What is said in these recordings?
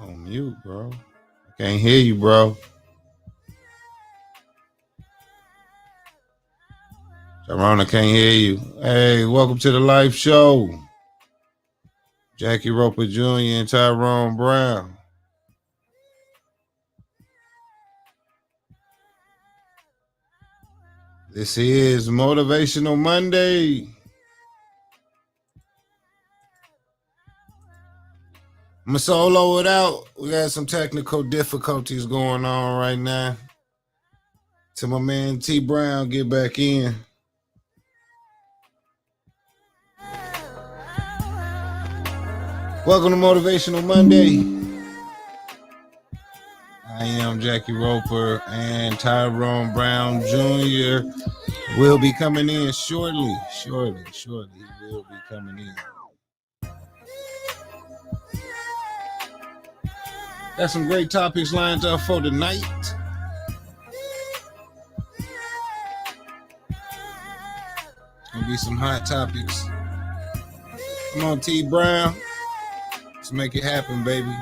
On mute, bro. I can't hear you, bro. Sharona can't hear you. Hey, welcome to the live show. Jackie Roper Jr. and Tyrone Brown. This is Motivational Monday. I'm going to solo it out. We got some technical difficulties going on right now. Till my man T Brown get back in. Welcome to Motivational Monday. I am Jackie Roper, and Tyrone Brown Jr. will be coming in shortly. Shortly. He will be coming in. Got some great topics lined up for tonight. Gonna be some hot topics. Come on, T Brown. Let's make it happen, baby.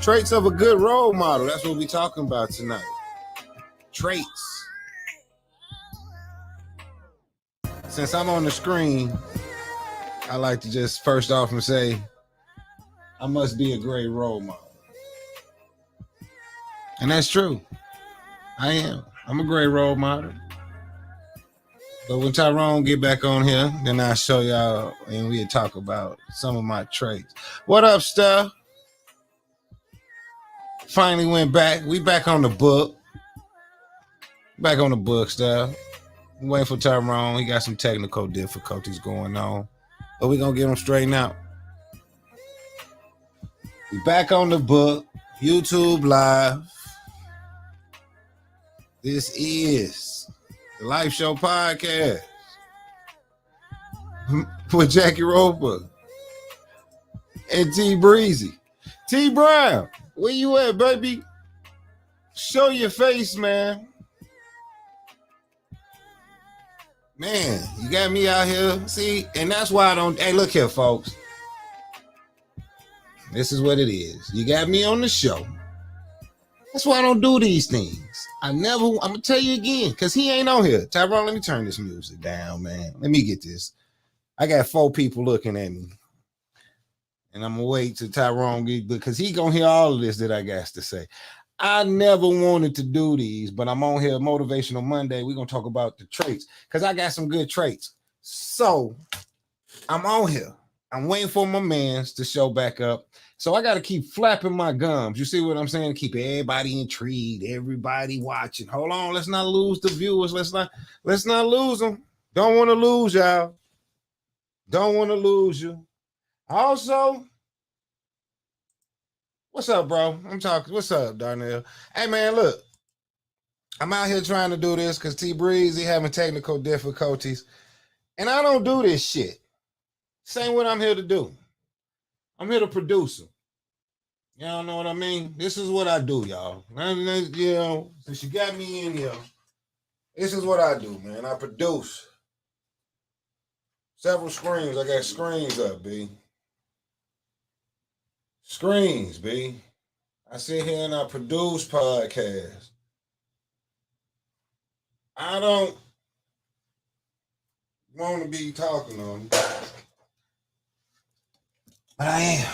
Traits of a good role model. That's what we're talking about tonight. Traits. Since I'm on the screen, I like to just first off and say, I must be a great role model. And that's true. I am. I'm a great role model. But when Tyrone get back on here, then I'll show y'all and we'll talk about some of my traits. What up, Steph? Finally went back. We back on the book. Back on the book, Steph. I'm waiting for Tyrone. He got some technical difficulties going on. But we're going to get him straightened out. We back on the book. YouTube Live. This is the Life Show Podcast with Jackie Roper and T Breezy. T Brown, where you at, baby? Show your face, man. Man, you got me out here. See, and that's why I don't. Hey, look here, folks. This is what it is. You got me on the show. That's why I don't do these things. I'm gonna tell you again, because he ain't on here. Tyrone, let me turn this music down, man. Let me get this. I got 4 people looking at me. And I'm gonna wait till Tyrone get, because he gonna hear all of this that I got to say. I never wanted to do these, but I'm on here Motivational Monday. We're gonna talk about the traits, because I got some good traits. So I'm on here. I'm waiting for my mans to show back up. So I got to keep flapping my gums. You see what I'm saying? Keep everybody intrigued, everybody watching. Hold on, let's not lose the viewers. Let's not lose them. Don't want to lose y'all. Don't want to lose you. Also, what's up, bro? I'm talking. What's up, Darnell? Hey, man, look. I'm out here trying to do this because T Breezy having technical difficulties. And I don't do this shit. Same what I'm here to do. I'm here to produce them. Y'all know what I mean? This is what I do, y'all. You know, since you got me in here, this is what I do, man. I produce several screens. I got screens up, B. Screens, B. I sit here and I produce podcasts. I don't want to be talking on, but I am.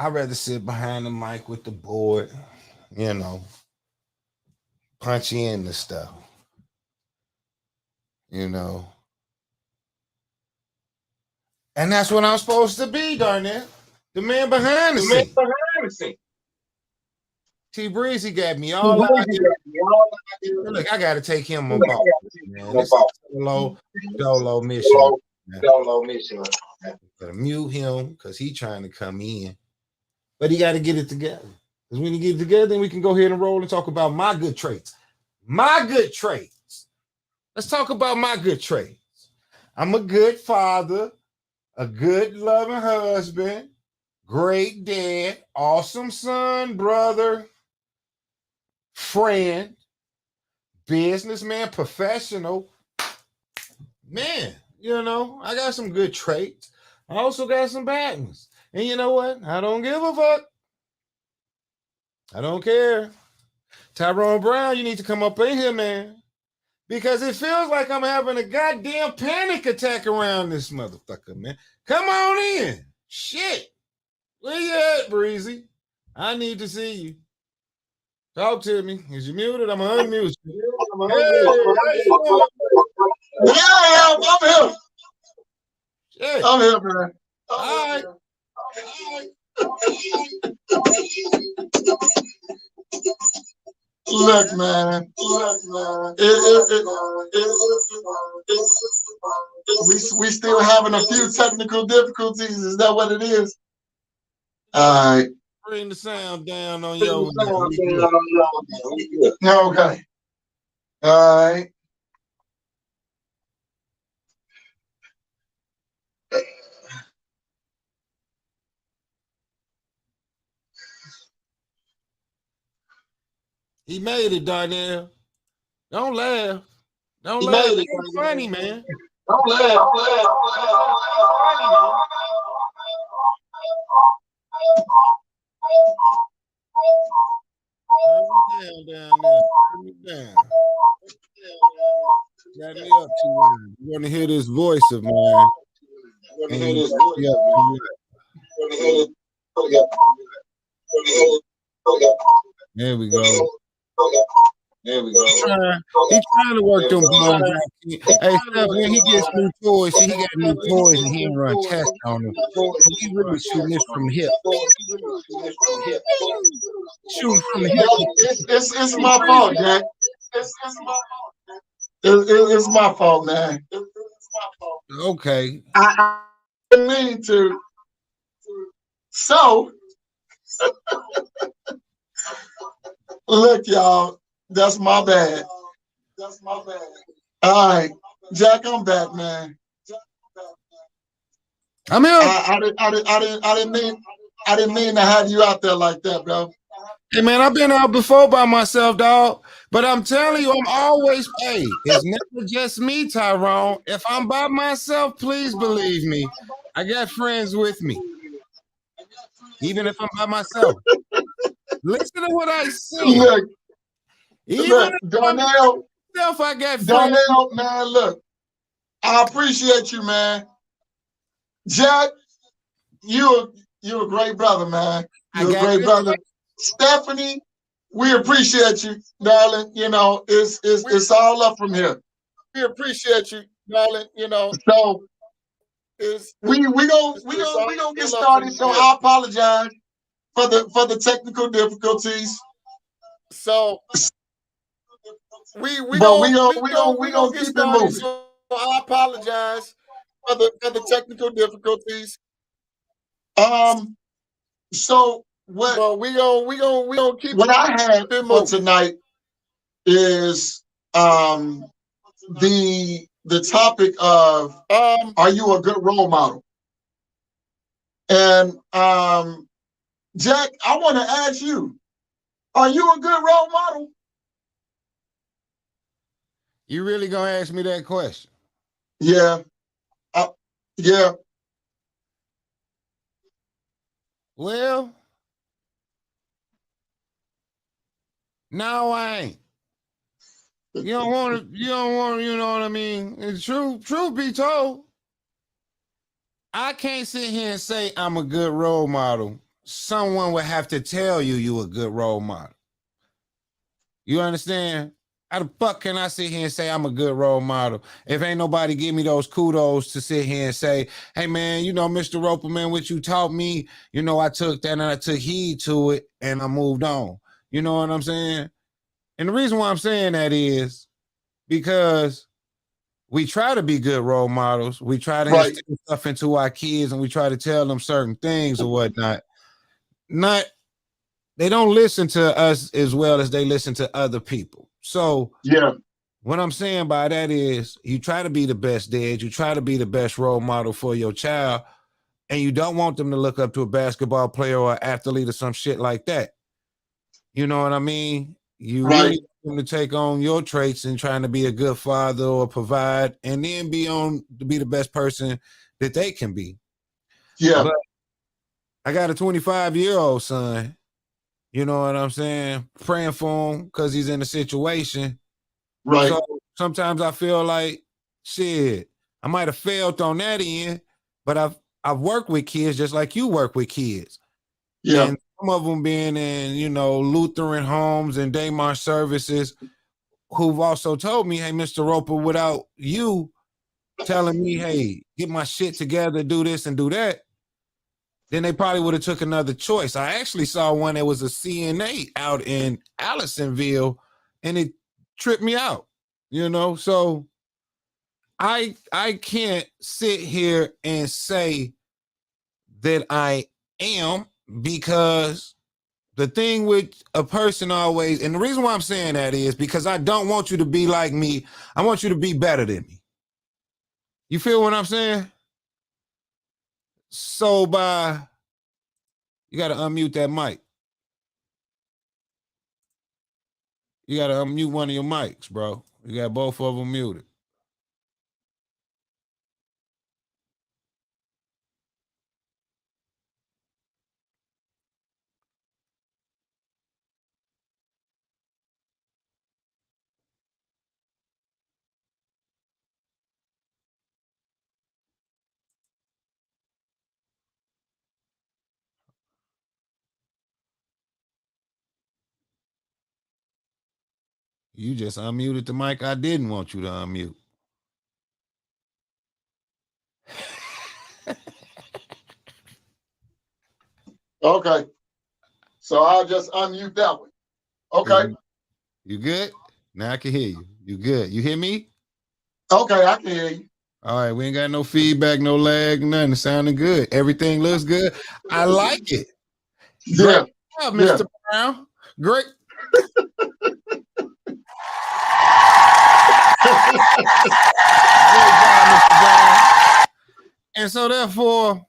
I'd rather sit behind the mic with the board, you know, punch in the stuff, you know. And that's what I'm supposed to be, darn it. The man behind the scene. T Breezy got me all out here. Look, I got to take him on ball, man. This is solo mission. Gotta mute him because he's trying to come in. But he got to get it together. Because when you get it together, then we can go ahead and roll and talk about my good traits. My good traits. Let's talk about my good traits. I'm a good father, a good loving husband, great dad, awesome son, brother, friend, businessman, professional. Man, you know, I got some good traits. I also got some bad ones. And you know what? I don't give a fuck. I don't care. Tyrone Brown, you need to come up in here, man. Because it feels like I'm having a goddamn panic attack around this motherfucker, man. Come on in. Shit. Where you at, Breezy? I need to see you. Talk to me. Is you muted? I'm gonna unmute you. Yeah, I'm here. Shit. I'm here, man. All right. Look, man. We still having a few technical difficulties. Is that what it is? All right. Bring the sound down on your. Okay. All right. He made it, Darnell. Don't laugh. Don't laugh. It ain't funny, man. Don't laugh. Turn me down there. Turn me down. Got me up too long. You want to hear this voice of mine? There we go. He's trying to work them bones. Hey, Steph, when he gets new toys, see, he got new toys and he ain't run tests on them. So he really shooting this from the hip. Shooting from the hip. It's my fault, Jack. It's my fault, man. Okay. I didn't mean to. So, look, y'all. That's my bad. All right, Jack, I'm back, man. I'm here. I didn't mean to have you out there like that, bro. Hey, man, I've been out before by myself, dog. But I'm telling you, I'm always, hey, it's never just me, Tyrone. If I'm by myself, please believe me, I got friends with me. Even if I'm by myself. Listen to what I say. Look, Even if Darnell, I got friends. Darnell, man, look, I appreciate you, man. Jack, you're a great brother, man. You're a great brother. Stephanie, we appreciate you, darling. You know, it's all up from here. We appreciate you, darling. You know, so we gonna get started. So I apologize for the technical difficulties. So we gonna keep it moving. So I apologize for the technical difficulties. So what we gonna keep. What I had for tonight is the topic of are you a good role model? And Jack, I want to ask you, are you a good role model? You really gonna ask me that question? Yeah. Yeah. Well, no, I ain't. You don't want to, you know what I mean? It's truth be told, I can't sit here and say I'm a good role model. Someone would have to tell you a good role model. You understand? How the fuck can I sit here and say I'm a good role model if ain't nobody give me those kudos to sit here and say, hey, man, you know, Mr. Roper, man, what you taught me, you know, I took that and I took heed to it and I moved on. You know what I'm saying? And the reason why I'm saying that is because we try to be good role models. We try to instill stuff into our kids and we try to tell them certain things or whatnot. They don't listen to us as well as they listen to other people. So yeah, what I'm saying by that is you try to be the best dad, you try to be the best role model for your child, and you don't want them to look up to a basketball player or athlete or some shit like that. You know what I mean? You really want them to take on your traits and trying to be a good father or provide, and then be the best person that they can be. Yeah. But I got a 25-year-old son. You know what I'm saying? Praying for him because he's in a situation. Right. So sometimes I feel like, shit, I might have failed on that end, but I've worked with kids just like you work with kids. Yeah. And some of them being in, you know, Lutheran homes and Daymar services, who've also told me, hey, Mr. Roper, without you telling me, hey, get my shit together, do this and do that, then they probably would have took another choice. I actually saw one that was a CNA out in Allisonville, and it tripped me out, you know? So I can't sit here and say that I am, because the thing with a person always, and the reason why I'm saying that is because I don't want you to be like me. I want you to be better than me. You feel what I'm saying? So you got to unmute that mic. You got to unmute one of your mics, bro. You got both of them muted. You just unmuted the mic I didn't want you to unmute. Okay. So I'll just unmute that one. Okay. You good? Now I can hear you. You good? You hear me? Okay, I can hear you. All right, we ain't got no feedback, no lag, nothing. It's sounding good. Everything looks good. I like it. Yeah. Great job, Mr. Brown. Great. Great job, Mr. Brown. And so therefore,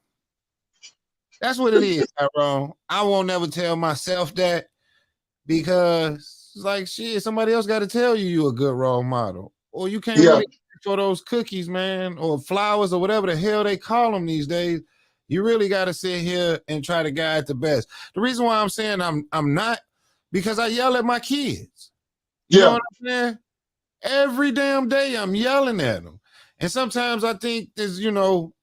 that's what it is, Tyrone. I won't never tell myself that, because it's like, shit, somebody else got to tell you you're a good role model. Or you can't really for those cookies, man, or flowers or whatever the hell they call them these days. You really got to sit here and try to guide the best. The reason why I'm saying I'm not, because I yell at my kids. You know what I'm saying? Every damn day I'm yelling at them. And sometimes I think there's, you know,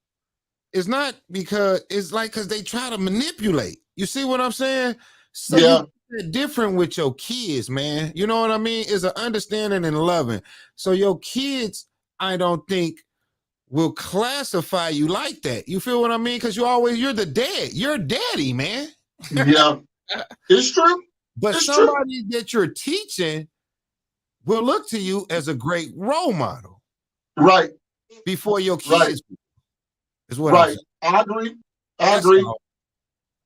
it's not because it's like, because they try to manipulate. You see what I'm saying? So you're different with your kids, man. You know what I mean? It's an understanding and loving. So your kids, I don't think, will classify you like that. You feel what I mean? Because you're the dad. You're daddy, man. Yeah. It's true. But it's somebody that you're teaching will look to you as a great role model. Right. Before your kids. Is what right. I agree. I agree. All.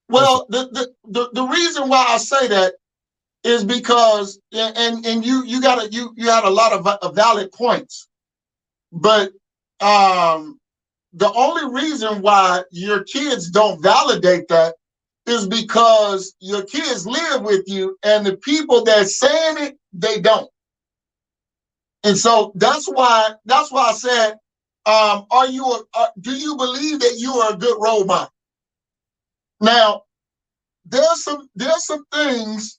Well, the reason why I say that is because, and you had a lot of valid points, but the only reason why your kids don't validate that is because your kids live with you, and the people that's saying it, they don't. And so that's why I said, do you believe that you are a good role model? Now, there's some things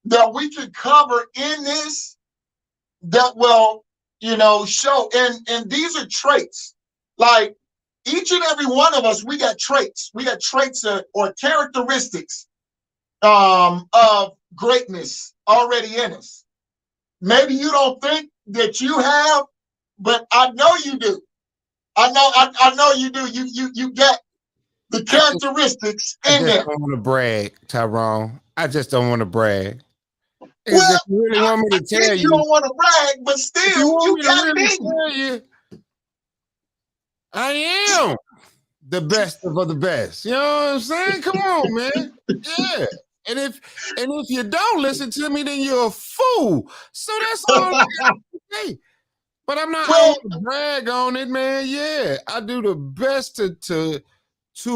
that we can cover in this that will, show, and these are traits. Like, each and every one of us, we got traits. We got traits or characteristics of greatness already in us. Maybe you don't think that you have, but I know you do. I know you do. You get the characteristics in there. I just don't want to brag, Tyrone. I just don't want to brag. Well, if you really want me to tell you, don't want to brag, but still, you got me. Tell you, I am the best of the best. You know what I'm saying? Come on, man. Yeah. And if you don't listen to me, then you're a fool. So that's all I got to say. But I'm not going to brag on it, man. Yeah, I do the best to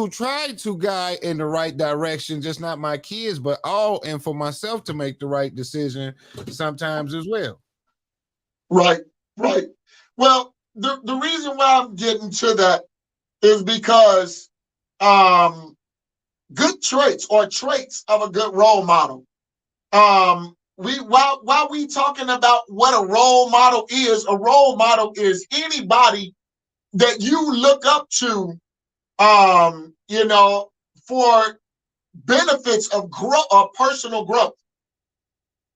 try to guide in the right direction, just not my kids, but and for myself to make the right decision sometimes as well. Right. Well, the reason why I'm getting to that is because good traits or traits of a good role model. While we talking about what a role model is, a role model is anybody that you look up to, for benefits of growth or personal growth.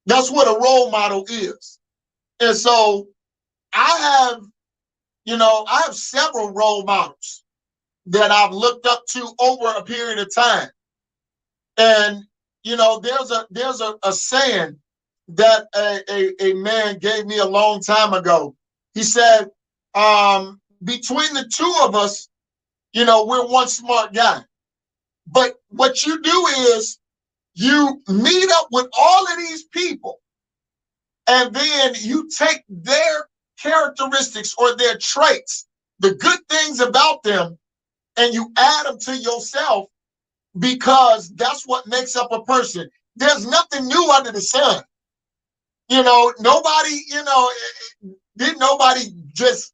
That's what a role model is. And so I have several role models that I've looked up to over a period of time. And there's a saying that a man gave me a long time ago. He said, between the two of us, we're one smart guy. But what you do is you meet up with all of these people, and then you take their characteristics or their traits, the good things about them, and you add them to yourself, because that's what makes up a person. There's nothing new under the sun. Didn't nobody just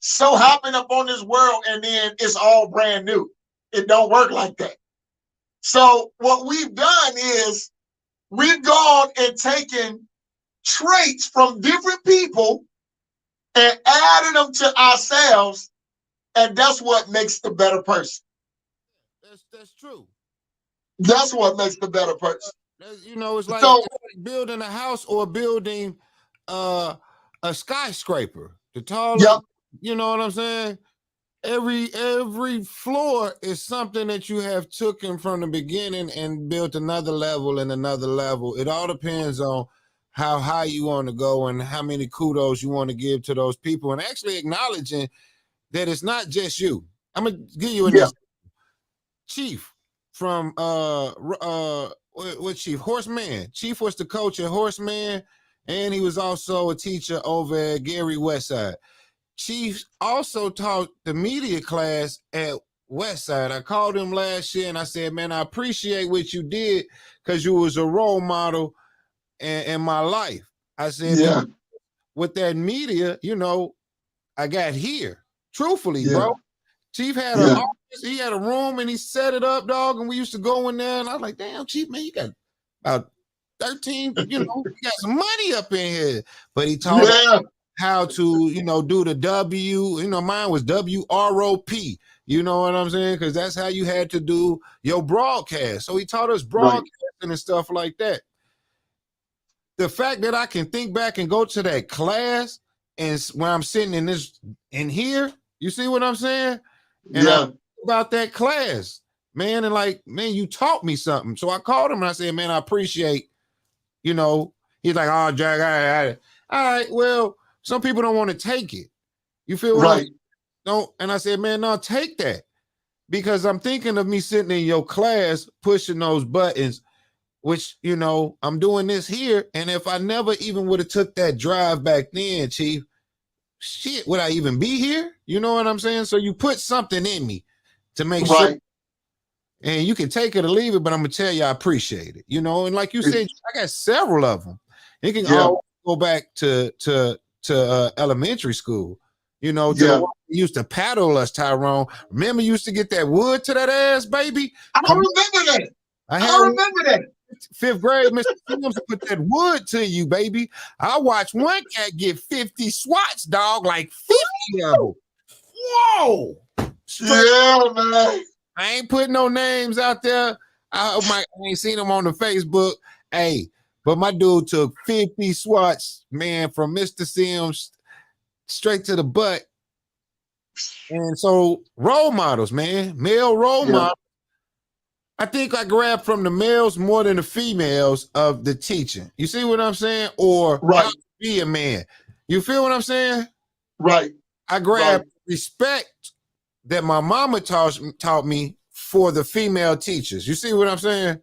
so happen up on this world and then it's all brand new. It don't work like that. So what we've done is we've gone and taken traits from different people and added them to ourselves, and that's what makes the better person. That's true. That's what makes the better person. It's like building a house or building a skyscraper. The taller, yep. You know what I'm saying? Every floor is something that you have taken from the beginning and built another level and another level. It all depends on how high you want to go and how many kudos you want to give to those people, and actually acknowledging that it's not just you. I'm gonna give you an example. Chief from what Chief? Horseman. Chief was the coach at Horseman, and he was also a teacher over at Gary Westside. Chief also taught the media class at Westside. I called him last year and I said, man, I appreciate what you did because you was a role model in my life. I said, yeah, with that media, I got here. Truthfully, bro. Chief had an office, he had a room and he set it up, dog, and we used to go in there and I was like, damn, Chief, man, you got about 13, you got some money up in here. But he taught us how to, do the W, mine was WROP, you know what I'm saying? Because that's how you had to do your broadcast. So he taught us broadcasting and stuff like that. The fact that I can think back and go to that class and when I'm sitting in here, you see what I'm saying? And I think about that class, man, and you taught me something. So I called him and I said, man, I appreciate, he's like, oh, Jack, all right, well, some people don't want to take it. You feel right? Don't. And I said, man, no, take that, because I'm thinking of me sitting in your class pushing those buttons, which I'm doing this here. And if I never even would have took that drive back then, Chief, shit, would I even be here? You know what I'm saying? So you put something in me to make sure. And you can take it or leave it, but I'm gonna tell you I appreciate it. And like you said, I got several of them. You can all go back to elementary school. The used to paddle us, Tyrone. Remember, you used to get that wood to that ass, baby. I remember that. I remember that. 5th grade, Mr. Sims put that wood to you, baby. I watched one cat get 50 swats, dog, like 50 of them. Whoa! Yeah, man. I ain't putting no names out there. I ain't seen them on the Facebook. Hey, but my dude took 50 swats, man, from Mr. Sims straight to the butt. And so role models, man, male role models. I think I grabbed from the males more than the females of the teaching. You see what I'm saying? Or how to be a man. You feel what I'm saying? Right. I grabbed respect that my mama taught me for the female teachers. You see what I'm saying?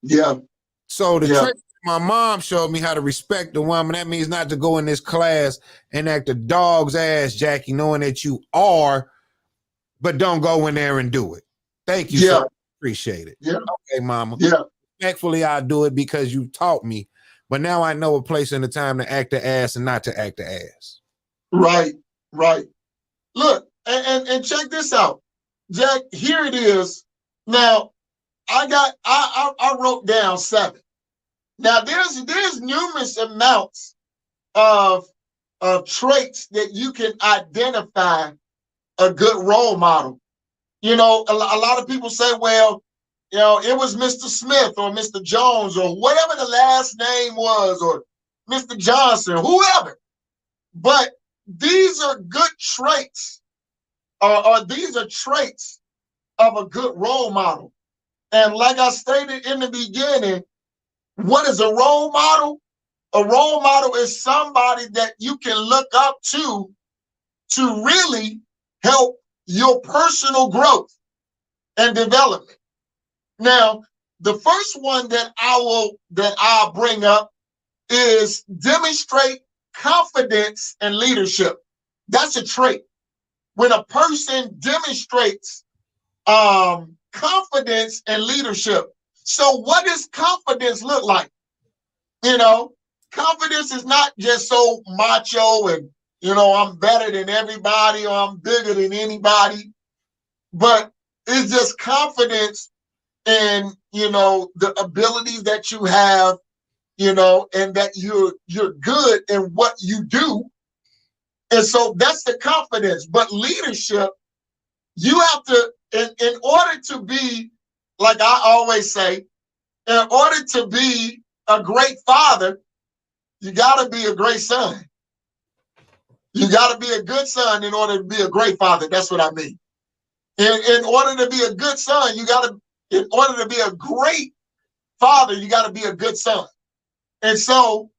Yeah. So the trick my mom showed me how to respect the woman. That means not to go in this class and act a dog's ass, Jackie, knowing that you are, but don't go in there and do it. Thank you, sir. Appreciate it. Yeah. Okay, mama. Yeah. Respectfully, I'll do it because you taught me. But now I know a place and a time to act the ass and not to act the ass. Right. Look, and check this out, Jack. Here it is. Now, I wrote down 7. Now there's numerous amounts of traits that you can identify a good role model. You know, a lot of people say, well, you know, it was Mr. Smith or Mr. Jones or whatever the last name was, or Mr. Johnson, whoever. But these are good traits, or these are traits of a good role model. And like I stated in the beginning, what is a role model? A role model is somebody that you can look up to really help your personal growth and development. Now, the first one that I'll bring up is demonstrate confidence and leadership. That's a trait. When a person demonstrates confidence and leadership. So what does confidence look like? You know, confidence is not just so macho and, you know, I'm better than everybody or I'm bigger than anybody, but it's just confidence in, you know, the abilities that you have, you know, and that you're good in what you do. And so that's the confidence. But leadership, you have to, in order to be, like I always say, in order to be a great father, you got to be a great son. You got to be a good son in order to be a great father. That's what I mean. In order to be a good son, in order to be a great father, you got to be a good son. And so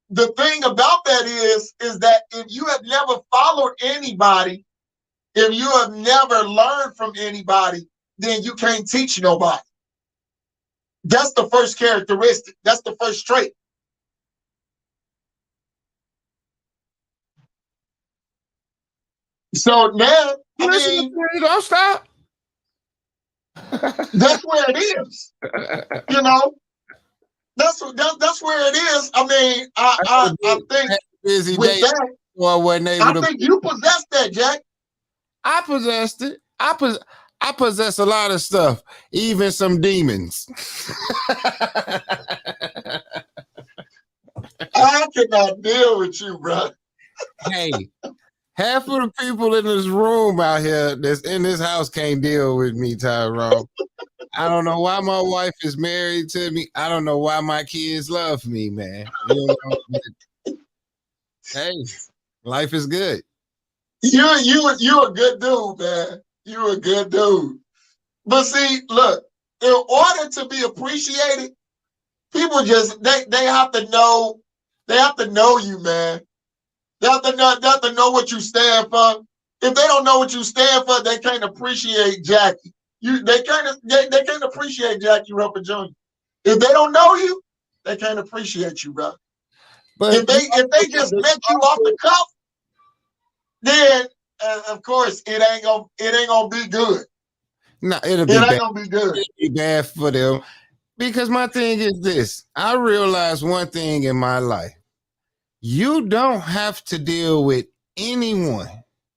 the thing about that is that if you have never followed anybody, if you have never learned from anybody, then you can't teach nobody. That's the first characteristic. That's the first trait. So now, I mean, don't stop. That's where it is. You know, that's where it is. I mean, I think busy with day, that, I wasn't able to. I think you possess that, Jack. I possessed it. I possess a lot of stuff, even some demons. I cannot deal with you, bro. Hey, half of the people in this room out here that's in this house can't deal with me, Tyrone. I don't know why my wife is married to me. I don't know why my kids love me, man. You know, hey, life is good. You're a good dude, man. You're a good dude. But see, look, in order to be appreciated, people just they have to know you, man. They have to know what you stand for. If they don't know what you stand for, they can't appreciate Jackie. They can't appreciate Jackie Roper Jr. If they don't know you, they can't appreciate you, bro. But if they just met you off the cuff, then of course it ain't gonna be good. No, it ain't gonna be good. It'll be bad for them. Because my thing is this: I realized one thing in my life. You don't have to deal with anyone.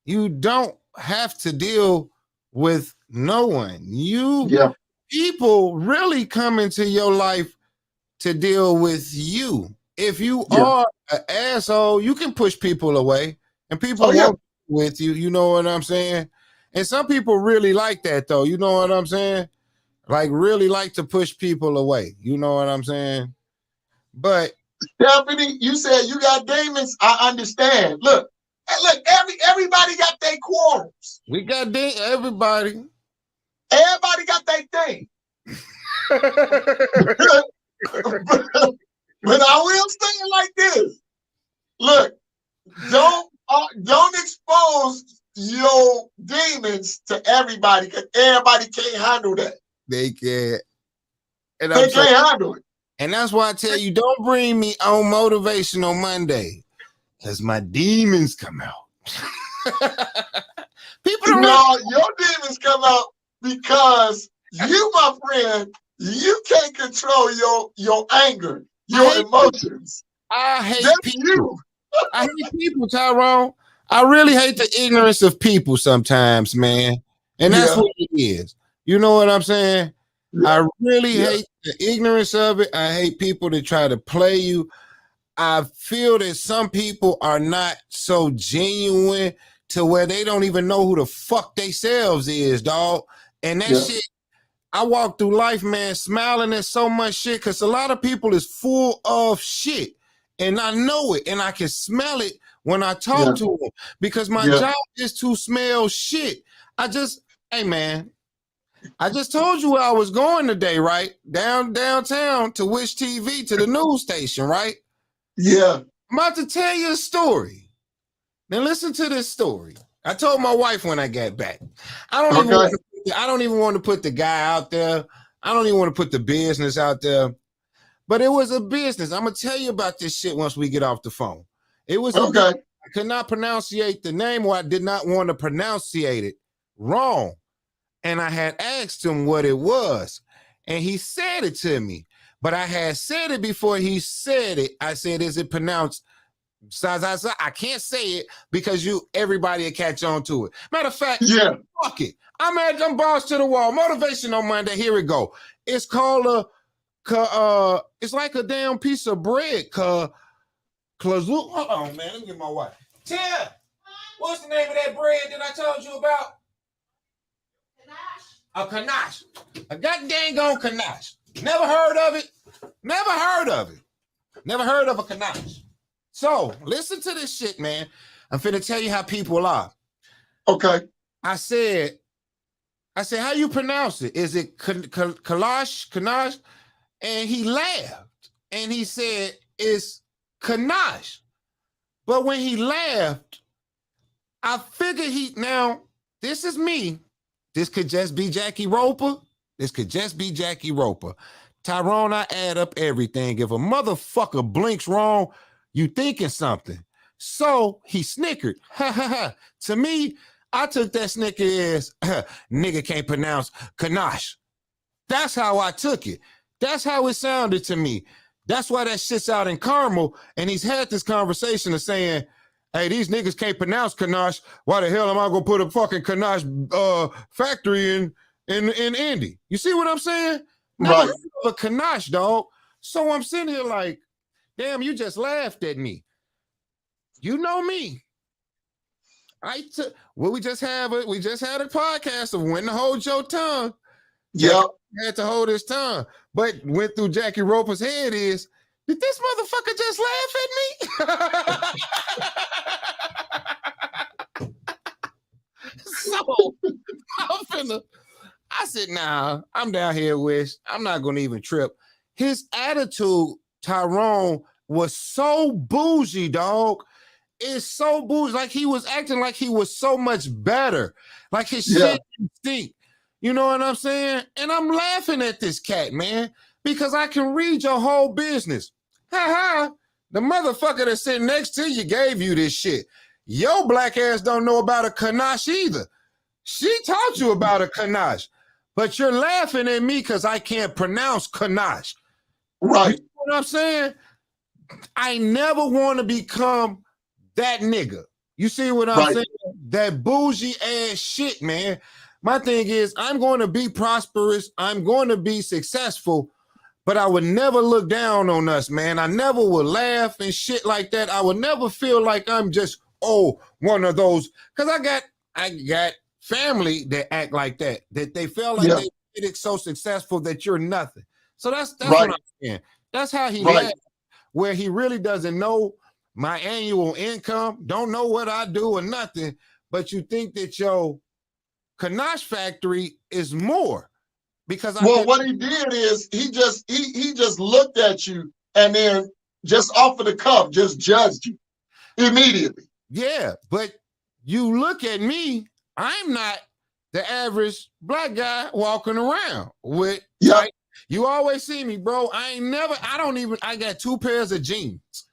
You don't have to deal with no one. People really come into your life to deal with you. If you are an asshole, you can push people away and people won't with you. You know what I'm saying? And some people really like that, though. You know what I'm saying? Like, really like to push people away. You know what I'm saying? But Stephanie, you said you got demons. I understand. Look, everybody got their quarrels. We got everybody. Everybody got their thing. But I will say it like this. Look, don't expose your demons to everybody, because everybody can't handle that. They can't. And they can't handle it. And that's why I tell you, don't bring me on Motivational Monday, because my demons come out. Your demons come out because you, my friend, you can't control your anger, your emotions. I hate people. I hate people, Tyrone. I really hate the ignorance of people sometimes, man. And that's what it is. You know what I'm saying? I really hate the ignorance of it. I hate people that try to play you. I feel that some people are not so genuine to where they don't even know who the fuck themselves is, dog. And that shit, I walk through life, man, smiling at so much shit because a lot of people is full of shit. And I know it, and I can smell it when I talk to them because my job is to smell shit. Hey, man, I just told you where I was going today, right? Downtown to Wish TV, to the news station, right? Yeah. I'm about to tell you a story. Now listen to this story. I told my wife when I got back. I don't even want to put the guy out there. I don't even want to put the business out there. But it was a business. I'm gonna tell you about this shit once we get off the phone. It was I could not pronunciate the name, or I did not want to pronunciate it wrong. And I had asked him what it was, and he said it to me. But I had said it before he said it. I said, "Is it pronounced?" I can't say it because everybody will catch on to it. Matter of fact, fuck it. I'm balls to the wall. Motivation on Monday. Here we go. It's called it's like a damn piece of bread. Hold on, man. Let me get my wife. Tim, what's the name of that bread that I told you about? A kanash. A goddamn kanash. Never heard of it. Never heard of it. Never heard of a kanash. So listen to this shit, man. I'm finna tell you how people are. Okay. I said, how you pronounce it? Is it kanash? And he laughed. And he said, it's kanash. But when he laughed, I figured this is me. This could just be Jackie Roper. Tyrone, I add up everything. If a motherfucker blinks wrong, you thinking something. So he snickered. Ha ha ha. To me, I took that snicker as nigga can't pronounce kanash. That's how I took it. That's how it sounded to me. That's why that shit's out in Carmel. And he's had this conversation of saying, hey, these niggas can't pronounce kanash. Why the hell am I gonna put a fucking kanash factory in Indy? You see what I'm saying? Never heard of a kanash, dog. So I'm sitting here like, damn, you just laughed at me. You know me. We just had a podcast of when to hold your tongue. Yeah. Had to hold his tongue. But went through Jackie Roper's head is, did this motherfucker just laugh at me? So I said, nah, I'm down here, Wish. I'm not gonna even trip. His attitude, Tyrone, was so bougie, dog. It's so bougie. Like he was acting like he was so much better. Like his shit stink. You know what I'm saying? And I'm laughing at this cat, man, because I can read your whole business. Ha ha. The motherfucker that's sitting next to you gave you this shit. Your black ass don't know about a kanash either. She taught you about a kanash, but you're laughing at me because I can't pronounce kanash. Right. You know what I'm saying? I never want to become that nigga. You see what I'm saying? That bougie ass shit, man. My thing is, I'm going to be prosperous. I'm going to be successful, but I would never look down on us, man. I never would laugh and shit like that. I would never feel like I'm just, one of those. Because I got family that act like that they feel like they did it so successful that you're nothing. So that's what I'm saying. That's how he laughed, where he really doesn't know my annual income, don't know what I do or nothing, but you think that your kanash factory is more because what he did is he just looked at you and then just off of the cuff just judged you immediately. Yeah, but you look at me, I'm not the average black guy walking around with like, you always see me, bro. I got 2 pairs of jeans.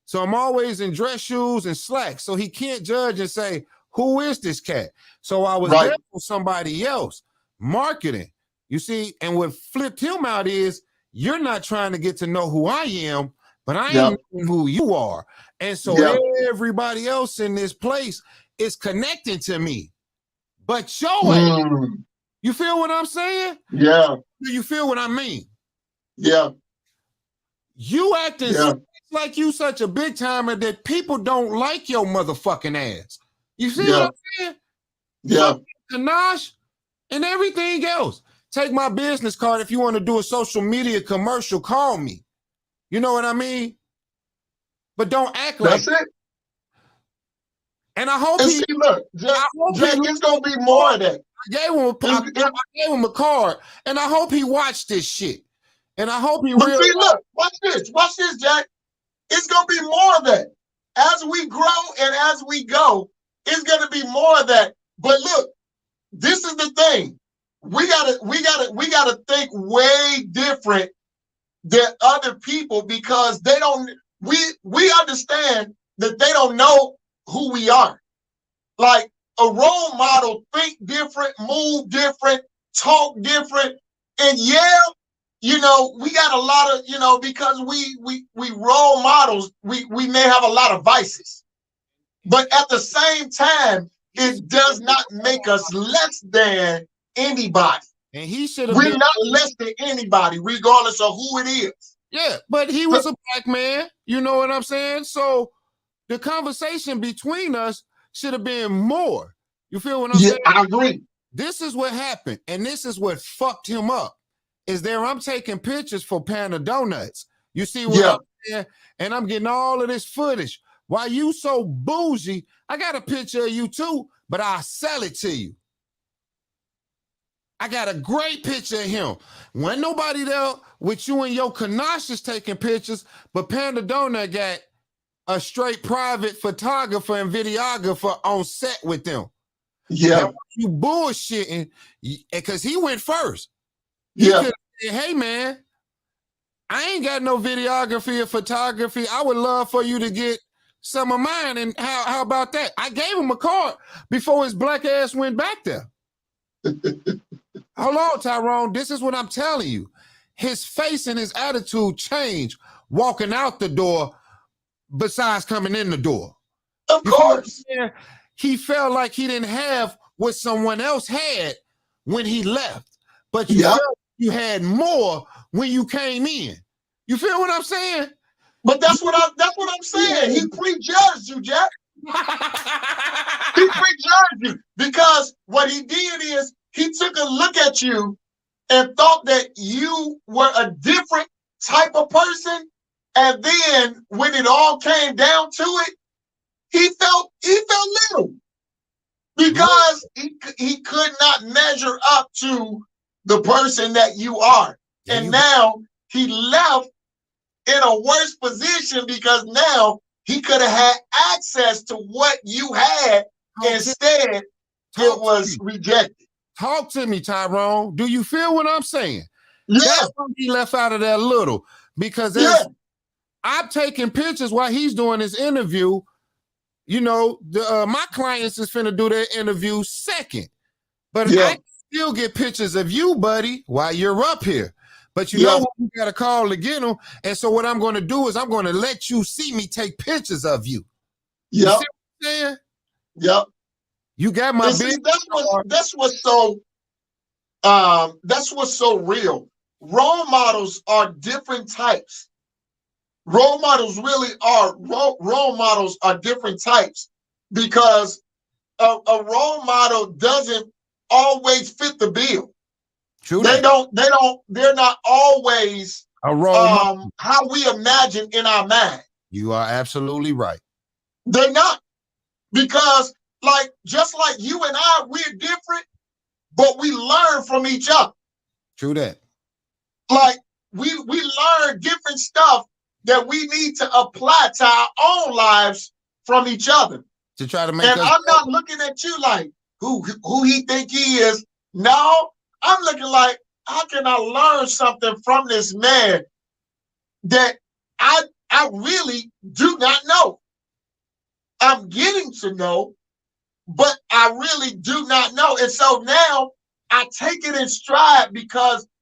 So I'm always in dress shoes and slacks. So he can't judge and say, who is this cat? So I was there for somebody else, marketing. You see, and what flipped him out is you're not trying to get to know who I am, but I am who you are. And so everybody else in this place is connecting to me. But your ass, You feel what I'm saying? Yeah. Do you feel what I mean? Yeah. You acting like you such a big timer that people don't like your motherfucking ass. You see what I'm saying? Yeah. Tanash and everything else. Take my business card. If you want to do a social media commercial, call me. You know what I mean? But don't act like that's it. And I hope see, look, Jack, it's gonna be more of that. I gave him a card, and I hope he watched this shit. And I hope he realized. See, look, watch this, Jack. It's gonna be more of that. As we grow and as we go, it's gonna be more of that. But look, this is the thing. We gotta think way different than other people because they don't. We understand that they don't know who we are. Like a role model, think different, move different, talk different, and yeah, you know, we got a lot of, you know, because we role models, we may have a lot of vices, but at the same time, it does not make us less than anybody. And he should have. We're not less than anybody, regardless of who it is. Yeah, but he was a black man. You know what I'm saying? So the conversation between us should have been more. You feel what I'm saying? I agree. This is what happened, and this is what fucked him up. Is there I'm taking pictures for Panda Donuts. You see what I'm saying? And I'm getting all of this footage. Why you so bougie? I got a picture of you too, but I'll sell it to you. I got a great picture of him. Wasn't nobody there with you and your Kanashas taking pictures, but Panda Donut got a straight private photographer and videographer on set with them. Yeah. You bullshitting because he went first. Yeah. He said, hey, man, I ain't got no videography or photography. I would love for you to get some of mine. And how about that? I gave him a card before his black ass went back there. Hold on, Tyrone. This is what I'm telling you. His face and his attitude changed walking out the door besides coming in the door. Of course. He felt like he didn't have what someone else had when he left. But you felt you had more when you came in. You feel what I'm saying? But that's what I'm saying. He prejudged you, Jack. He prejudged you because what he did is he took a look at you and thought that you were a different type of person. And then when it all came down to it, he felt little because he could not measure up to the person that you are. And now he left in a worse position because now he could have had access to what you had. Instead, it was rejected. Talk to me, Tyrone. Do you feel what I'm saying? Yeah. That's why he left out of that little. Because I'm taking pictures while he's doing his interview. You know, my clients is finna do their interview second. But I still get pictures of you, buddy, while you're up here. But you know what? You got to call to get them. And so what I'm going to do is I'm going to let you see me take pictures of you. Yep. You see what I'm saying? Yep. You got my big. That's what's so real. Role models are different types. Role models really are. Role models are different types because a role model doesn't always fit the bill. True. They're not always a role model. How we imagine in our mind. You are absolutely right. They're not. Because just like you and I, we're different, but we learn from each other. True that. Like we learn different stuff that we need to apply to our own lives from each other. To try to make and I'm not looking at you like who he think he is. No, I'm looking like, how can I learn something from this man that I really do not know? I'm getting to know, but I really do not know. And so now I take it in stride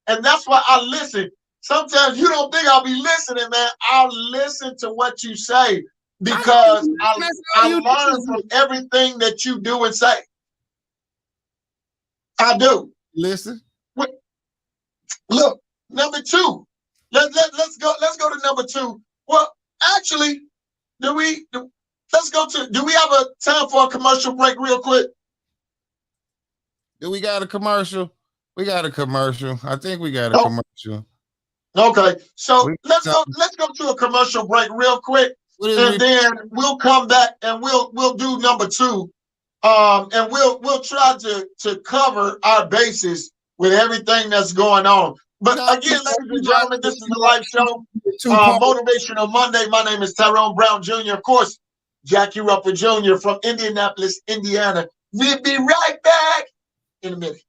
and that's why I listen. Sometimes you don't think I'll be listening, man. I'll listen to what you say because I learn from everything that you do and say. I do. Listen. Look, number two. Let's go to number two. Well, actually, do we have a time for a commercial break real quick? Do we got a commercial? We got a commercial. I think we got a commercial. Okay, so let's go to a commercial break real quick, and then we'll come back and we'll do number two, and we'll try to cover our bases with everything that's going on. But again, ladies and gentlemen, this is the live show, Motivational Monday. My name is Tyrone Brown Jr. Of course, Jackie Ruppert Jr. from Indianapolis, Indiana. We'll be right back in a minute.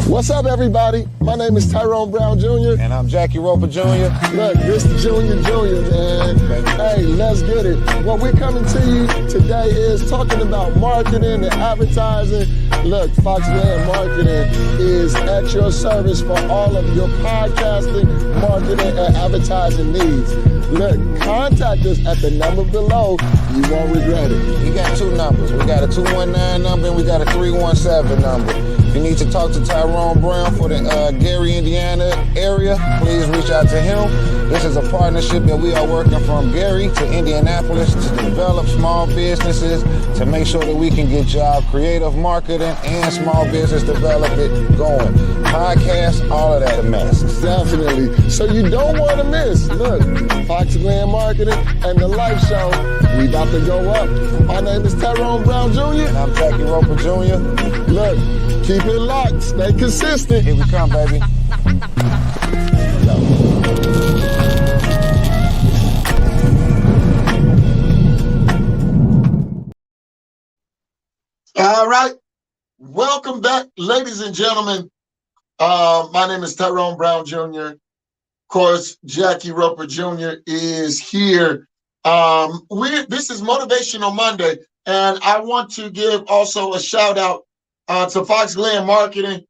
What's up, everybody? My name is Tyrone Brown Jr. And I'm Jackie Ruppert Jr. Look, Mr. Jr., man. Hey, let's get it. What we're coming to you today is talking about marketing and advertising. Look, Foxland Marketing is at your service for all of your podcasting, marketing, and advertising needs. Look, contact us at the number below. You won't regret it. We got two numbers. We got a 219 number and we got a 317 number. If you need to talk to Tyrone Brown for the Gary, Indiana area, please reach out to him. This is a partnership that we are working from Gary to Indianapolis to develop small businesses, to make sure that we can get y'all creative marketing and small business development going. Podcasts, all of that mess. Definitely. So you don't want to miss. Look, Foxland Marketing and the Life Show, we about to go up. My name is Tyrone Brown Jr. And I'm Jackie Ruppert Jr. Look, keep it locked. Stay consistent. Here we come, baby. All right. Welcome back, ladies and gentlemen. My name is Tyrone Brown Jr. Of course, Jackie Ruppert Jr. is here. This is Motivational Monday, and I want to give also a shout out to Foxland Marketing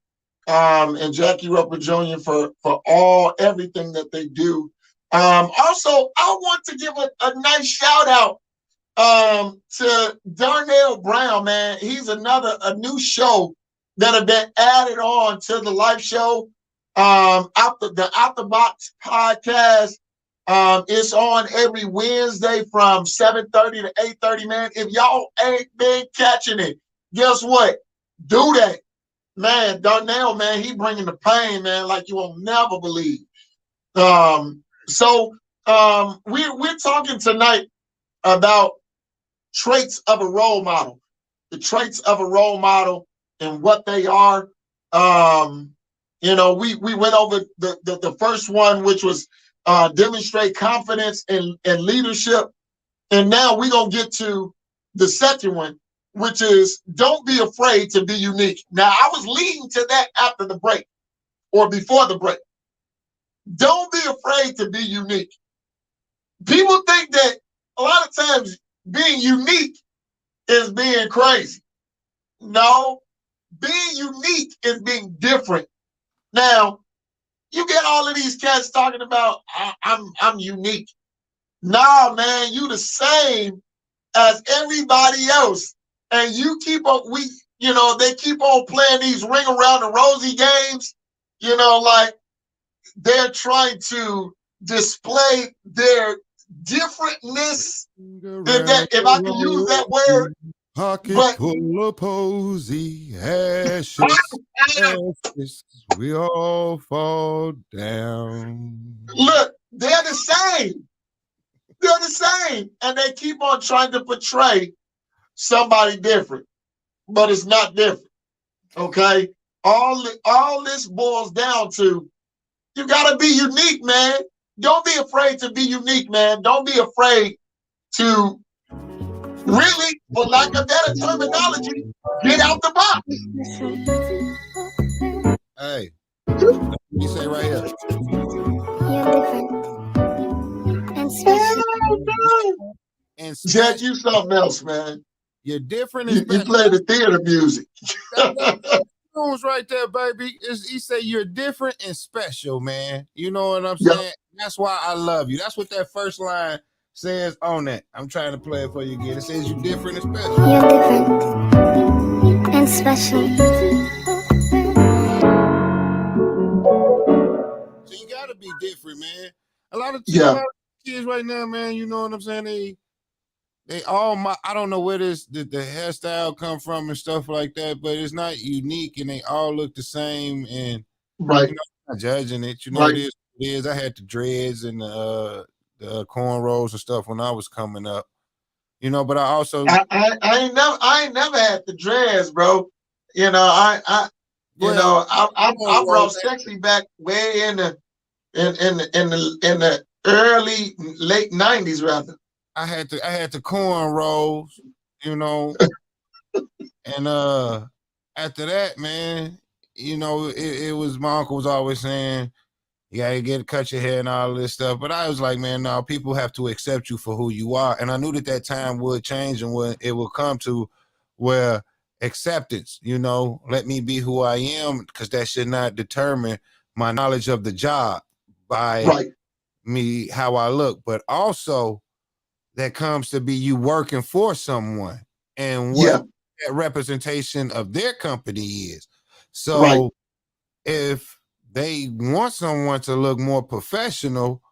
and Jackie Ruppert Jr. for everything that they do. Also, I want to give a nice shout out to Darnell Brown, man. He's a new show that have been added on to the Life Show. The Out the Box podcast. It's on every Wednesday from 7:30 to 8:30, man. If y'all ain't been catching it, guess what? Do that. Man, Darnell, man, he bringing the pain, man, like you will never believe. So we're talking tonight about traits of a role model, the traits of a role model and what they are. We went over the first one, which was demonstrate confidence and leadership. And now we're going to get to the second one, which is don't be afraid to be unique. Now, I was leading to that after the break or before the break. Don't be afraid to be unique. People think that a lot of times being unique is being crazy. No, being unique is being different. Now, you get all of these cats talking about I'm unique. Nah, man, you the same as everybody else. And you keep on, they keep on playing these ring around the rosy games, like they're trying to display their differentness. If I can use that word. Pocket full of posy ashes, ashes, we all fall down. Look, they're the same. They're the same. And they keep on trying to portray somebody different, but it's not different. Okay? All this boils down to you got to be unique, man. Don't be afraid to be unique, man. Don't be afraid to really, for lack of better terminology, get out the box. Hey, you say right here. You're different. And Jack, you something else, man. You're different. You play the theater music. Right there, baby. He say you're different and special, man. You know what I'm saying? Yep. That's why I love you. That's what that first line says on that. I'm trying to play it for you again. It says you different and special. You're different and special. So you gotta be different, man. A lot of kids right now, man, you know what I'm saying? They all I don't know where the hairstyle come from and stuff like that, but it's not unique and they all look the same. And right, you know, I'm not judging it. You know, it is. I had the dreads and the cornrows and stuff when I was coming up. You know, but I also I ain't never had the dreads, bro. You know, I brought sexy back way in the late 90s rather. I had the cornrows, you know, and after that, man, you know, it was my uncle was always saying you gotta cut your hair and all this stuff. But I was like, man, no, people have to accept you for who you are. And I knew that time would change and when it will come to where acceptance, you know, let me be who I am, because that should not determine my knowledge of the job by me, how I look, but also that comes to be you working for someone and what that representation of their company is. So if they want someone to look more professional,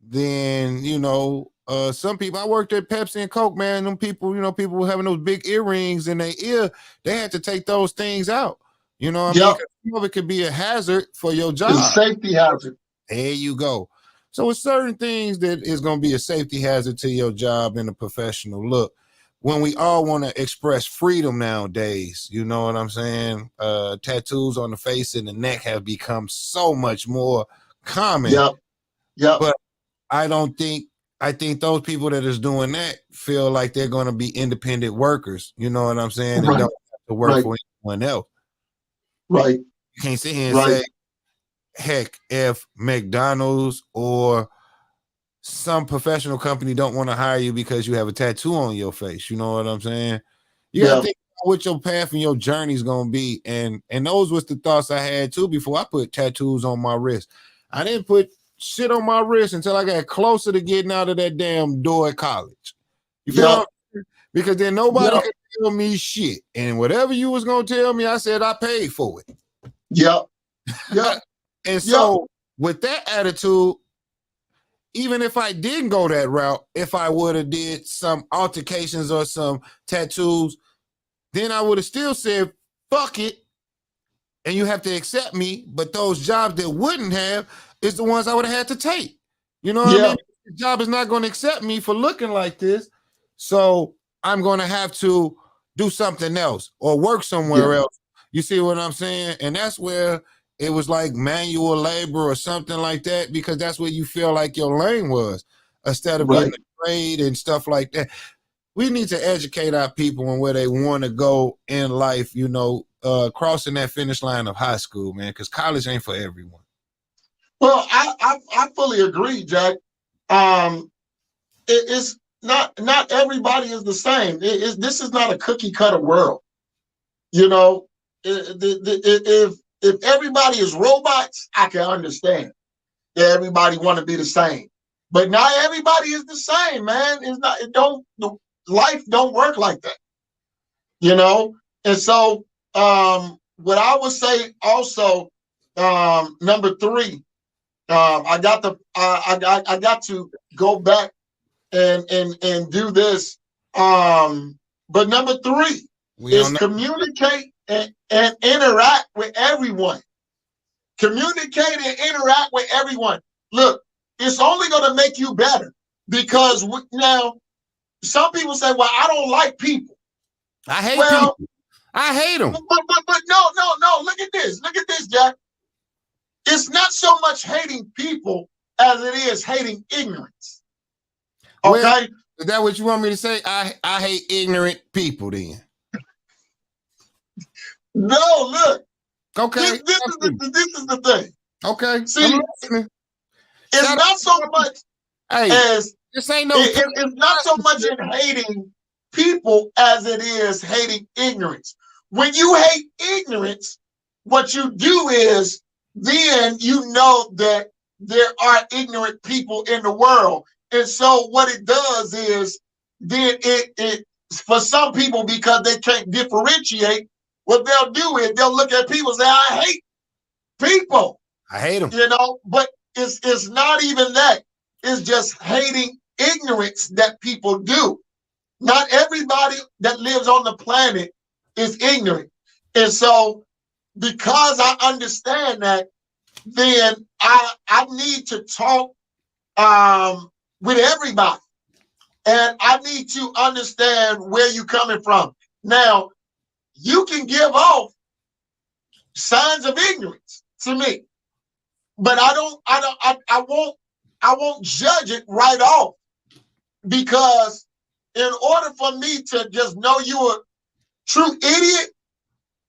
then, you know, some people, I worked at Pepsi and Coke, man, them people, you know, people having those big earrings in their ear, they had to take those things out. You know what I mean? Some of it could be a hazard for your job. It's a safety hazard. There you go. So it's certain things that is going to be a safety hazard to your job and a professional look. When we all want to express freedom nowadays, you know what I'm saying? Tattoos on the face and the neck have become so much more common. But I think those people that is doing that feel like they're going to be independent workers. You know what I'm saying? And don't have to work for anyone else. Right. You can't sit here and say, heck, if McDonald's or some professional company don't want to hire you because you have a tattoo on your face, you know what I'm saying? You gotta think about what your path and your journey is gonna be. And those was the thoughts I had too before I put tattoos on my wrist. I didn't put shit on my wrist until I got closer to getting out of that damn door at college. You feel me? Because then nobody could tell me shit. And whatever you was gonna tell me, I said I paid for it. And so with that attitude, even if I didn't go that route, if I would have did some altercations or some tattoos, then I would have still said, fuck it. And you have to accept me. But those jobs that wouldn't have is the ones I would have had to take. You know what I mean? The job is not going to accept me for looking like this. So I'm going to have to do something else or work somewhere else. You see what I'm saying? And that's where it was like manual labor or something like that, because that's where you feel like your lane was, instead of getting a trade and stuff like that. We need to educate our people on where they want to go in life, you know, crossing that finish line of high school, man, because college ain't for everyone. Well, I fully agree, Jack. It's not everybody is the same. This is not a cookie cutter world. You know, if everybody is robots, I can understand that everybody want to be the same. But not everybody is the same, man. Life don't work like that. You know? And so what I would say also, number 3, I got to go back and do this. But number 3 is communicate and interact with everyone. Communicate and interact with everyone. Look, it's only going to make you better, because now some people say, well, I don't like people. I hate people. I hate them. But no. Look at this, Jack. It's not so much hating people as it is hating ignorance. Okay? Well, is that what you want me to say? I hate ignorant people then. No, look. Okay. This is the thing. Okay. See, it's not so much as this ain't it's not so much in hating people as it is hating ignorance. When you hate ignorance, what you do is then you know that there are ignorant people in the world, And so what it does is then it for some people, because they can't differentiate, what they'll do is they'll look at people and say, I hate people. I hate them. You know, but it's not even that. It's just hating ignorance that people do. Not everybody that lives on the planet is ignorant. And so because I understand that, then I need to talk with everybody. And I need to understand where you're coming from. Now, you can give off signs of ignorance to me, but I won't judge it right off, because in order for me to just know you're a true idiot,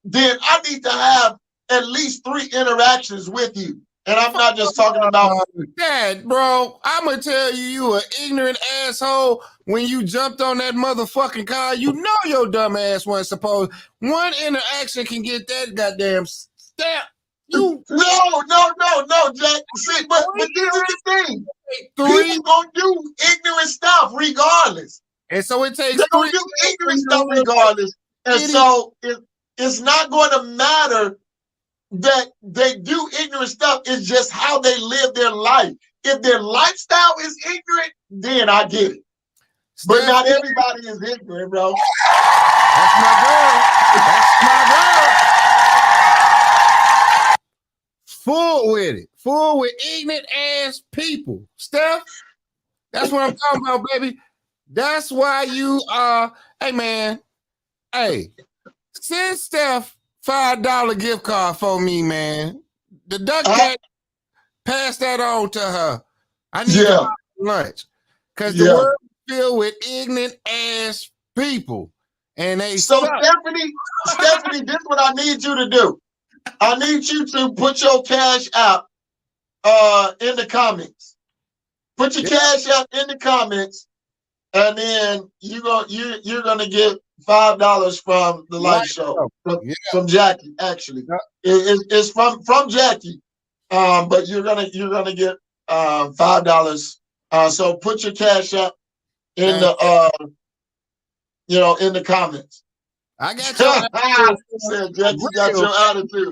then I need to have at least 3 interactions with you. And I'm not just talking about that, bro. I'm gonna tell you, you an ignorant asshole. When you jumped on that motherfucking car, you know your dumb ass wasn't supposed. One interaction can get that goddamn stamp. You no, Jack. See, but this is the thing. People gonna do ignorant stuff regardless. And so it takes They're gonna do ignorant stuff regardless. And so it's not going to matter that they do ignorant stuff. It's just how they live their life. If their lifestyle is ignorant, then I get it. But not everybody is ignorant, bro. That's my girl. That's my girl. Full with it. Full with ignorant ass people. Steph, that's what I'm talking about, baby. That's why you are, hey man, hey, send Steph $5 gift card for me, man. The duck cat, pass that on to her. I need to buy lunch. Because the world is filled with ignorant ass people. And they so Stephanie, this is what I need you to do. I need you to put your cash app in the comments. Put your cash app in the comments, and then you're gonna get $5 from the live show from Jackie. Actually, it's from Jackie, but you're gonna get $5. So put your cash app in the in the comments. I got your attitude. Said Jackie got your attitude.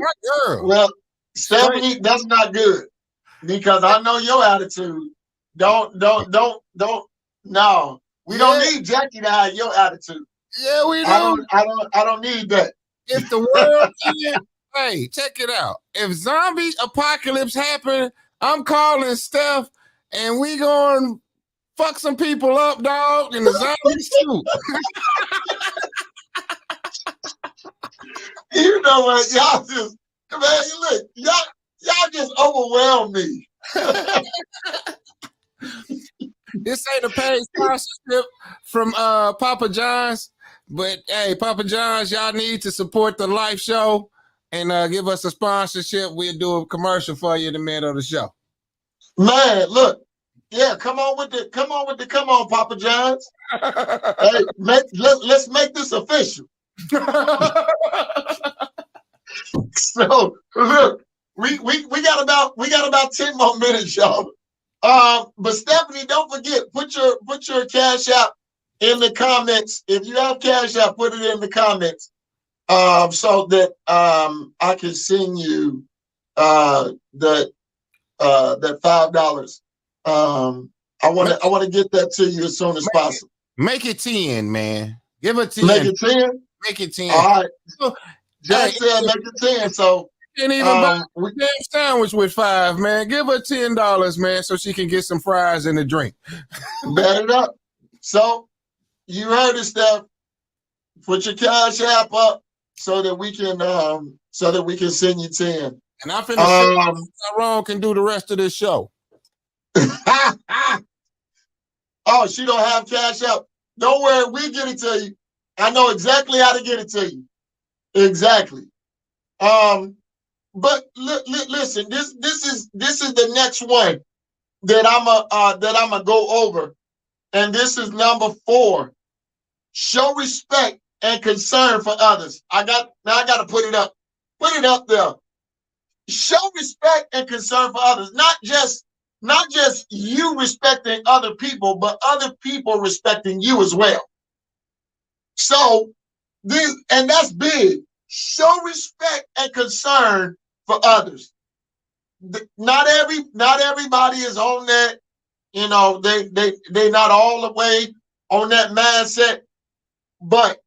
Well, Stephanie, that's not good, because I know your attitude. Don't. No, we don't need Jackie to have your attitude. Yeah, we do. I don't need that. If the world hey, check it out. If zombie apocalypse happen, I'm calling Steph, and we going fuck some people up, dog, in the zombie suit. You know what? Y'all just, man, look, y'all just overwhelm me. This ain't a paid sponsorship from Papa John's, but hey, Papa John's, y'all need to support the live show and give us a sponsorship. We'll do a commercial for you in the middle of the show. Man, look, come on, Papa John's. Hey, let's make this official. So look, we got about 10 more minutes, y'all. But Stephanie, don't forget, put your cash app in the comments. If you have cash app, put it in the comments, so that I can send you that $5. I want to get that to you as soon as possible. Make it 10, man. Give it 10. Make it 10. Make it 10. All right. Jack said make it 10. So can't even buy a damn sandwich with 5, man. Give her $10, man, so she can get some fries and a drink. Bet it up. So you heard it, Steph. Put your cash app up so that we can send you 10. And I'm finna see Tyrone can do the rest of this show. Oh, she don't have cash app. Don't worry, we get it to you. I know exactly how to get it to you. Exactly. But listen, this is the next one that I'm gonna go over, and this is number 4. Show respect and concern for others. I got to put it up. Put it up there. Show respect and concern for others, not just not just you respecting other people, but other people respecting you as well. So and that's big. Show respect and concern for others. Not everybody is on that. You know, they not all the way on that mindset, but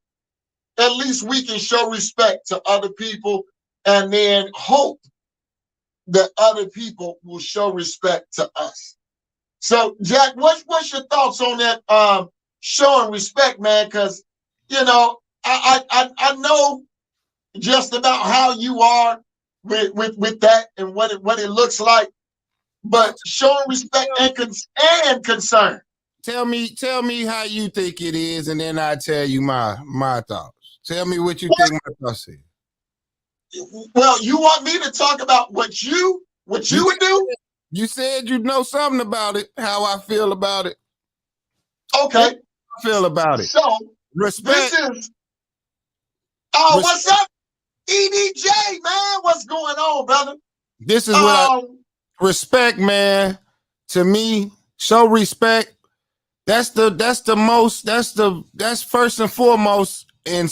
at least we can show respect to other people and then hope that other people will show respect to us. So, Jack, what's your thoughts on that showing respect, man? Because, you know, I know just about how you are with that and what it looks like, but showing respect and concern. Tell me how you think it is, and then I tell you my thoughts. Tell me what you think my thoughts is. Well, you want me to talk about what you would do? You said you know something about it. How I feel about it. Okay. How I feel about it. So respect. This is. Oh, what's up, EDJ, man? What's going on, brother? This is what respect, man. To me, show respect. That's first and foremost in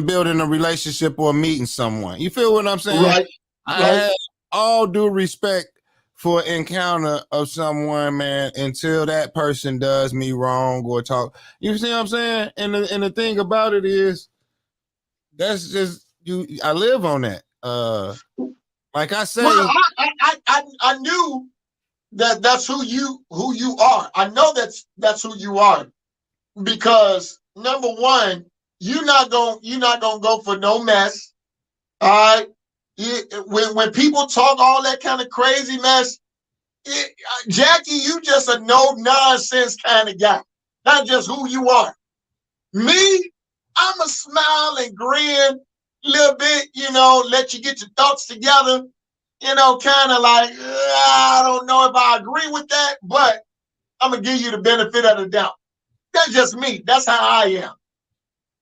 building a relationship or meeting someone. You feel what I'm saying? Right. I have all due respect for encounter of someone, man, until that person does me wrong or talk. You see what I'm saying? And the thing about it is, that's just you. I live on that. Like I say, well, I knew that's who you are. I know that's who you are, because number one, you're not gonna go for no mess. All right. When people talk all that kind of crazy mess, Jackie, you just a no nonsense kind of guy. Not just who you are. Me, I'm a smile and grin a little bit, you know, let you get your thoughts together, you know, kind of like, I don't know if I agree with that, but I'm going to give you the benefit of the doubt. That's just me. That's how I am.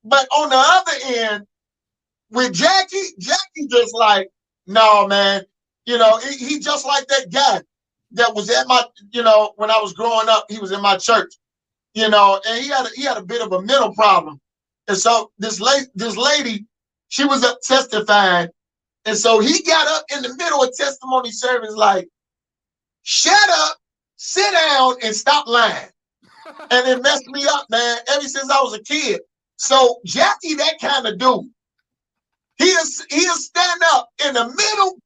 But on the other end, with Jackie just like, no, man, you know, he just like that guy that was at my, you know, when I was growing up, he was in my church, you know, and he had a bit of a mental problem. And so this lady, she was up testifying. And so he got up in the middle of testimony service like, shut up, sit down, and stop lying. And it messed me up, man, ever since I was a kid. So Jackie, that kind of dude, he'll stand up in the middle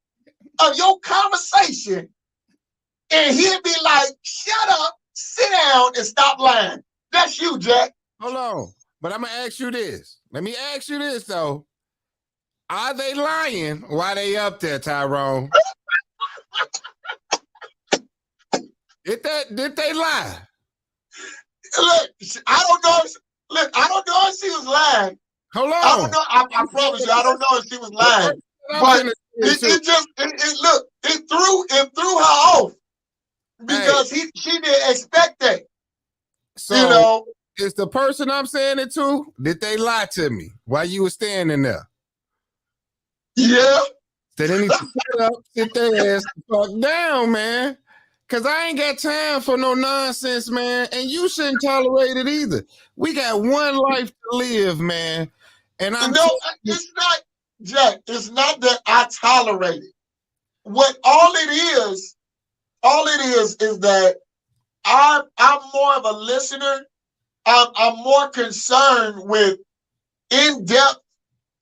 of your conversation and he'll be like, shut up, sit down, and stop lying. That's you, Jack. Hold on. But I'm going to ask you this. Let me ask you this, though. Are they lying while they up there, Tyrone? Did they lie? Look, I don't know if she was lying. Hold on. I don't know. I promise you, I don't know if she was lying. But it threw her off because she didn't expect that. So, you know, is the person I'm saying it to, did they lie to me while you were standing there? Yeah. They need to sit up, sit their ass the fuck down, man. Cause I ain't got time for no nonsense, man. And you shouldn't tolerate it either. We got one life to live, man. And it's not, Jack, it's not that I tolerate it. All it is that I'm more of a listener. I'm more concerned with in-depth.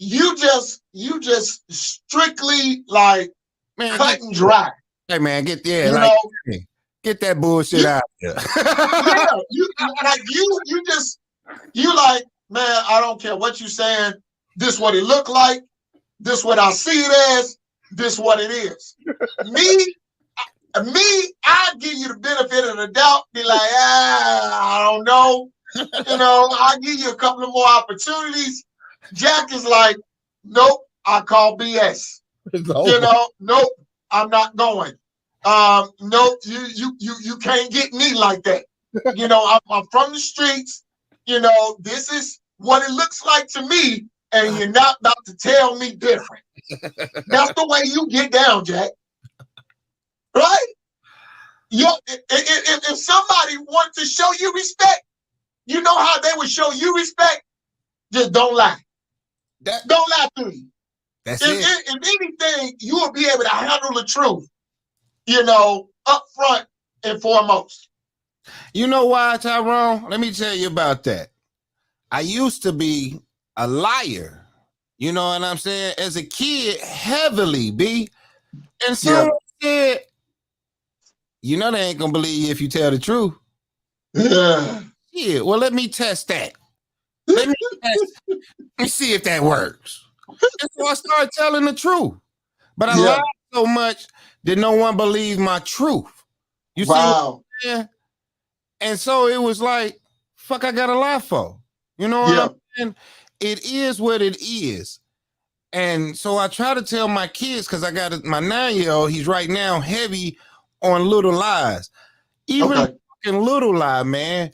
You just strictly like cut and dry. Hey man, get that bullshit out here. Yeah, you like, man, I don't care what you saying. This what it look like. This what I see it as. This what it is. Me, I give you the benefit of the doubt. Be like, I don't know. You know, I'll give you a couple of more opportunities. Jack is like, nope, I call BS. You know, nope, I'm not going. Nope, you can't get me like that. You know, I'm from the streets. You know, this is what it looks like to me, and you're not about to tell me different. That's the way you get down, Jack. Right? If somebody wanted to show you respect, you know how they would show you respect? Just don't lie. Don't lie to me. That's it. If anything, you will be able to handle the truth, up front and foremost. You know why, Tyrone? Let me tell you about that. I used to be a liar. You know what I'm saying? As a kid, heavily, B. And someone said, they ain't gonna believe you if you tell the truth. Yeah, well, let me test that. Let me see if that works. And so I started telling the truth. But I lied so much that no one believed my truth. You see what I'm saying? And so it was like, fuck, I got a lie for. You know what I'm saying? It is what it is. And so I try to tell my kids, because I got my 9-year-old, he's right now heavy on little lies. Even fucking little lie, man,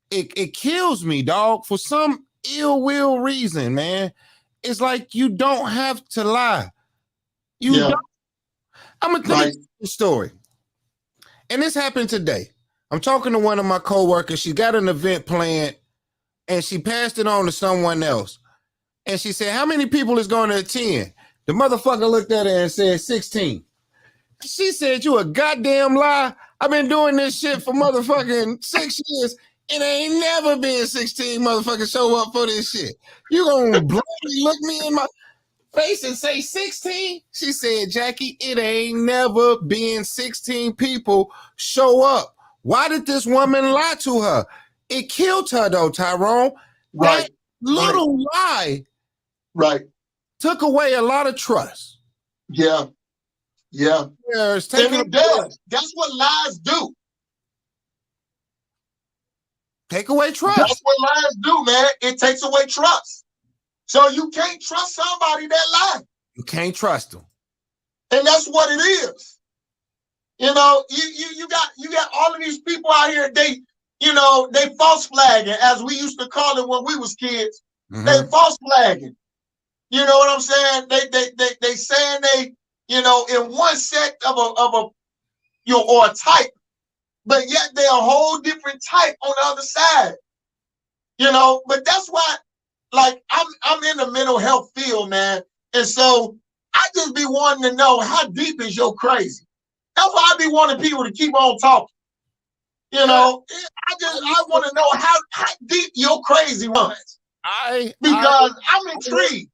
it kills me, dog, for some ill will reason, man. It's like you don't have to lie. You don't. I'm going to tell you a story. And this happened today. I'm talking to one of my coworkers. She got an event planned and she passed it on to someone else. And she said, how many people is going to attend? The motherfucker looked at her and said, 16. She said, you a goddamn lie. I've been doing this shit for motherfucking 6 years. It ain't never been 16 motherfuckers show up for this shit. You gonna blindly look me in my face and say 16? She said, Jackie, it ain't never been 16 people show up. Why did this woman lie to her? It killed her though, Tyrone. That little lie took away a lot of trust. Yeah. And it does. That's what lies do. Take away trust. That's what lies do, man. It takes away trust. So you can't trust somebody that lies. You can't trust them. And that's what it is. You got all of these people out here, they false flagging, as we used to call it when we was kids. Mm-hmm. They false flagging. You know what I'm saying? They saying they, in one sect of a or a type, but yet they're a whole different type on the other side. But that's why, like, I'm in the mental health field, man. And so I just be wanting to know, how deep is your crazy? That's why I be wanting people to keep on talking. I want to know how deep your crazy runs. Because I'm intrigued.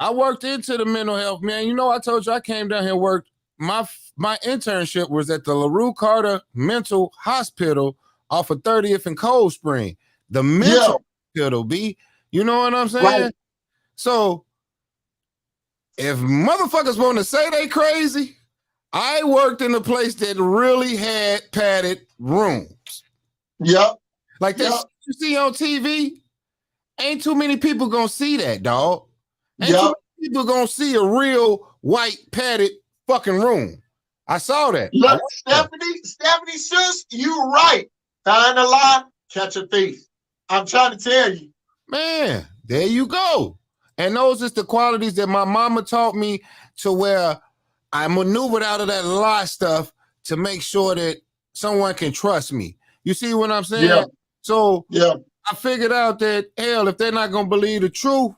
I worked into the mental health, man. I told you I came down here and worked. My internship was at the LaRue Carter Mental Hospital off of 30th and Cold Spring. The mental hospital, B. You know what I'm saying? Right. So if motherfuckers want to say they crazy, I worked in a place that really had padded rooms. Yep. Like that you see on TV, ain't too many people gonna see that, dog. Ain't too many people gonna see a real white padded fucking room. I saw that. Look, Stephanie, sis, you right. Find a lie, catch a thief. I'm trying to tell you. Man, there you go. And those is the qualities that my mama taught me, to where I maneuvered out of that lie stuff to make sure that someone can trust me. You see what I'm saying? Yeah. So I figured out that, hell, if they're not going to believe the truth,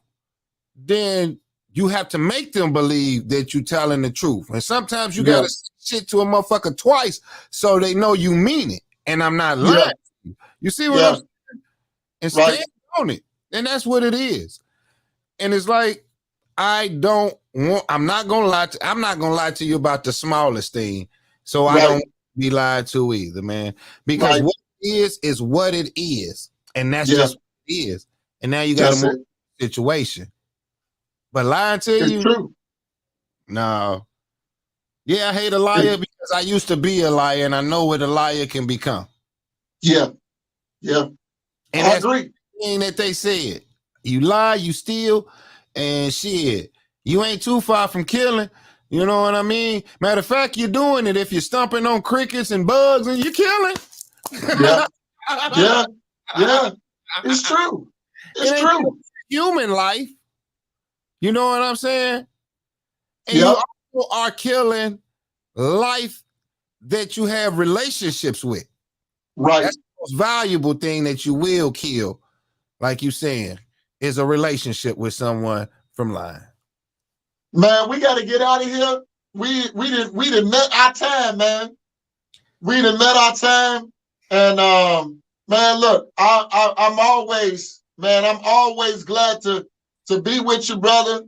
then you have to make them believe that you're telling the truth. And sometimes you got to say shit to a motherfucker twice so they know you mean it. And I'm not lying to you. You see what I'm saying? And stand on it. And that's what it is. And it's like, I'm not gonna lie to you about the smallest thing. So I don't be lied to either, man. Because what it is what it is. And that's just what it is. And now you got a more situation. But lying to you, true. No. Yeah, I hate a liar because I used to be a liar and I know what a liar can become. Yeah. And I agree. The thing that they said. You lie, you steal, and shit. You ain't too far from killing. You know what I mean? Matter of fact, you're doing it if you're stomping on crickets and bugs and you're killing. Yeah. It's true. It's true. Human life. You know what I'm saying? And you also are killing life that you have relationships with. Right. That's the most valuable thing that you will kill, like you saying, is a relationship with someone from lying. Man, we got to get out of here. We done met our time, man. We done met our time. And man, look, I'm always glad to be with you, brother.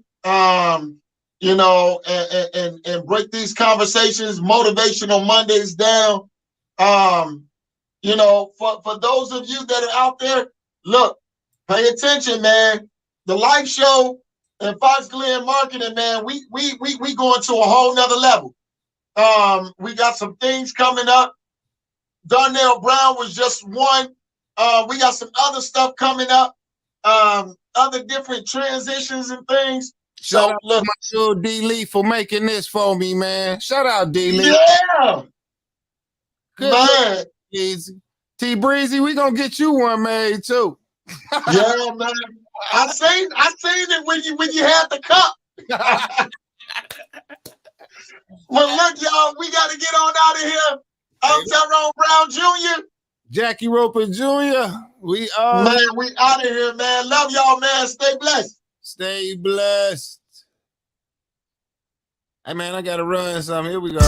You know, and break these conversations, motivational Mondays down. You know, for those of you that are out there, look, pay attention, man. The live show and Fox Glen Marketing, man, we going to a whole nother level. We got some things coming up. Darnell Brown was just one. We got some other stuff coming up. Other different transitions and things. Shout So out look, to my little D Lee for making this for me, man. Shout out D Lee. yeah, Good man. Easy. T Breezy, we gonna get you one made too. Yeah, man. I seen it when you had the cup. Well, look, y'all, we got to get on out of here. I'm Tyrone Brown Jr. Jackie Roper Jr. We are. Man, we out of here, man. Love y'all, man. Stay blessed. Stay blessed. Hey, man, I got to run something. Here we go.